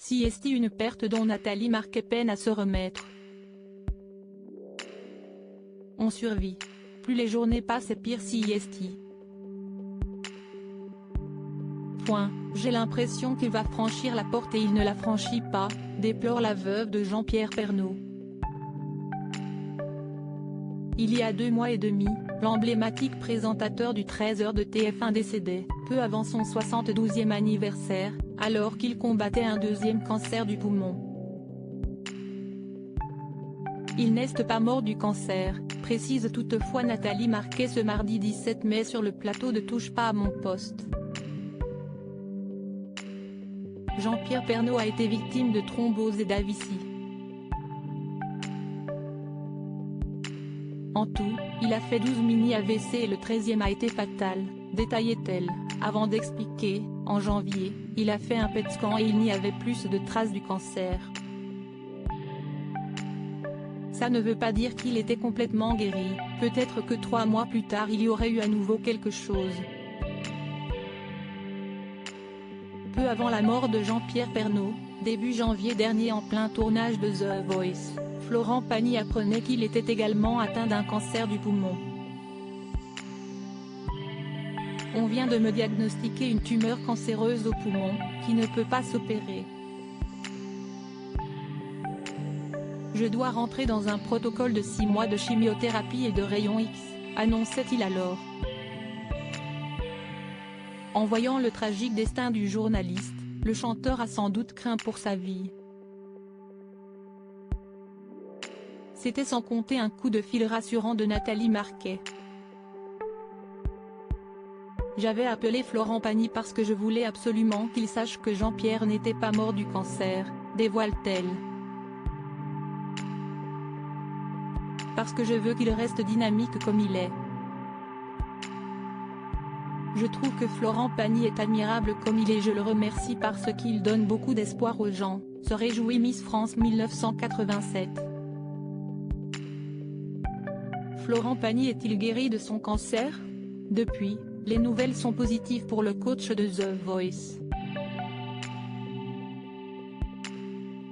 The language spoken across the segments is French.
CST, une perte dont Nathalie Marquet peine à se remettre. On survit. Plus les journées passent et pire CST. J'ai l'impression qu'il va franchir la porte et il ne la franchit pas, déplore la veuve de Jean-Pierre Pernaut. Il y a 2 mois et demi, l'emblématique présentateur du 13h de TF1 décédait, peu avant son 72e anniversaire, alors qu'il combattait un 2e cancer du poumon. Il n'est pas mort du cancer, précise toutefois Nathalie Marquet ce mardi 17 mai sur le plateau de Touche pas à mon poste. Jean-Pierre Pernaut a été victime de thrombose et d'AVC. En tout, il a fait 12 mini-AVC et le 13e a été fatal, détaillait-elle, avant d'expliquer, en janvier, il a fait un PET scan et il n'y avait plus de traces du cancer. Ça ne veut pas dire qu'il était complètement guéri, peut-être que 3 mois plus tard il y aurait eu à nouveau quelque chose. Peu avant la mort de Jean-Pierre Pernaut, début janvier dernier en plein tournage de The Voice, Florent Pagny apprenait qu'il était également atteint d'un cancer du poumon. On vient de me diagnostiquer une tumeur cancéreuse au poumon, qui ne peut pas s'opérer. Je dois rentrer dans un protocole de 6 mois de chimiothérapie et de rayons X, annonçait-il alors. En voyant le tragique destin du journaliste, le chanteur a sans doute craint pour sa vie. C'était sans compter un coup de fil rassurant de Nathalie Marquet. J'avais appelé Florent Pagny parce que je voulais absolument qu'il sache que Jean-Pierre n'était pas mort du cancer, dévoile-t-elle. Parce que je veux qu'il reste dynamique comme il est. Je trouve que Florent Pagny est admirable comme il est, je le remercie parce qu'il donne beaucoup d'espoir aux gens, se réjouit Miss France 1987. Florent Pagny est-il guéri de son cancer? Depuis, les nouvelles sont positives pour le coach de The Voice.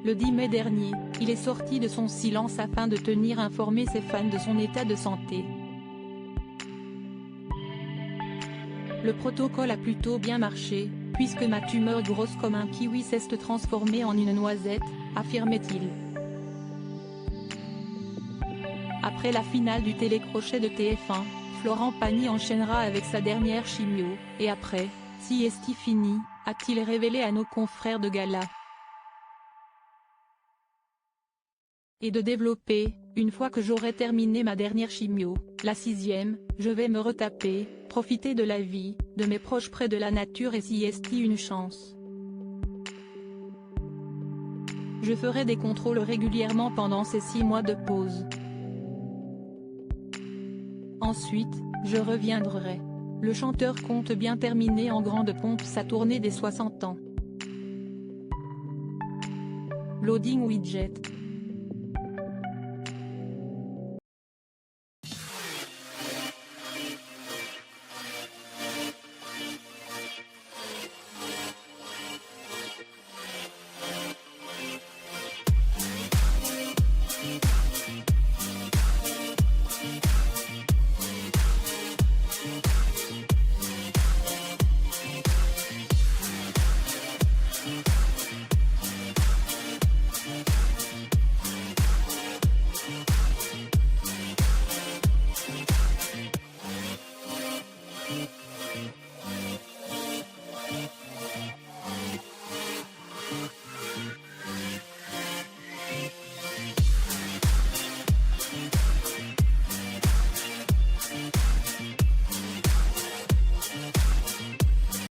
Le 10 mai dernier, il est sorti de son silence afin de tenir informés ses fans de son état de santé. Le protocole a plutôt bien marché, puisque ma tumeur grosse comme un kiwi s'est transformée en une noisette, affirmait-il. Après la finale du télécrochet de TF1, Florent Pagny enchaînera avec sa dernière chimio, et après, CST fini, a-t-il révélé à nos confrères de gala. Et de développer, une fois que j'aurai terminé ma dernière chimio, la 6e, je vais me retaper, profiter de la vie, de mes proches près de la nature et CST une chance. Je ferai des contrôles régulièrement pendant ces 6 mois de pause. Ensuite, je reviendrai. Le chanteur compte bien terminer en grande pompe sa tournée des 60 ans. Loading widget. Mm-hmm.